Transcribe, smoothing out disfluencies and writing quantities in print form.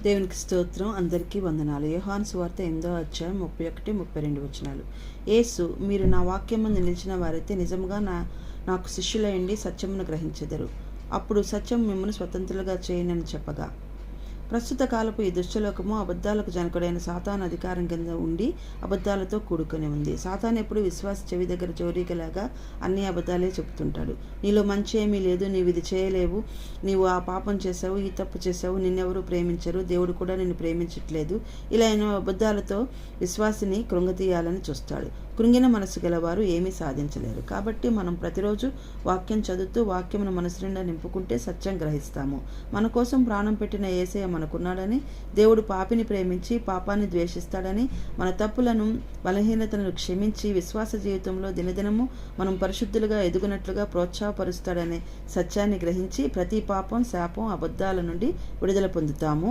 దేవునికి స్తోత్రం. అందరికీ వందనాలు. యోహాను సువార్త 8వ అధ్యాయం 31, 32 వచనాలు. యేసు, మీరు నా వాక్యమందు నిలిచిన వారైతే నిజముగా నాకు శిష్యులయండి సత్యమును గ్రహించెదరు. అప్పుడు సత్యం మిమ్మల్ని స్వతంత్రులుగా చేయనని చెప్పగా, ప్రస్తుత కాలపు ఈ దుష్టలోకము అబద్ధాలకు జనకుడైన సాతాను అధికారం కింద ఉండి అబద్ధాలతో కూడుకొని ఉంది. సాతాను ఎప్పుడు విశ్వాస చెవి దగ్గర జోరీగలాగా అన్ని అబద్ధాలే చెబుతుంటాడు. నీలో మంచి ఏమీ లేదు, నీవు ఇది చేయలేవు, నీవు ఆ పాపం చేసావు, ఈ తప్పు చేసావు, నిన్నెవరూ ప్రేమించరు, దేవుడు కూడా నిన్ను ప్రేమించట్లేదు, ఇలా ఎన్నో అబద్ధాలతో విశ్వాసిని కృంగతీయాలని చూస్తాడు. కృంగిన మనసు గలవారు ఏమీ సాధించలేరు. కాబట్టి మనం ప్రతిరోజు వాక్యం చదువుతూ వాక్యమును మనసు నిండా నింపుకుంటే సత్యం గ్రహిస్తాము. మన కోసం ప్రాణం పెట్టిన యేసయ్య మనకున్నాడని, దేవుడు పాపిని ప్రేమించి పాపాన్ని ద్వేషిస్తాడని, మన తప్పులను బలహీనతలను క్షమించి విశ్వాస జీవితంలో దినదినము మనం పరిశుద్ధులుగా ఎదుగునట్లుగా ప్రోత్సాహపరుస్తాడనే సత్యాన్ని గ్రహించి ప్రతి పాపం, శాపం, అబద్ధాల నుండి విడుదల పొందుతాము.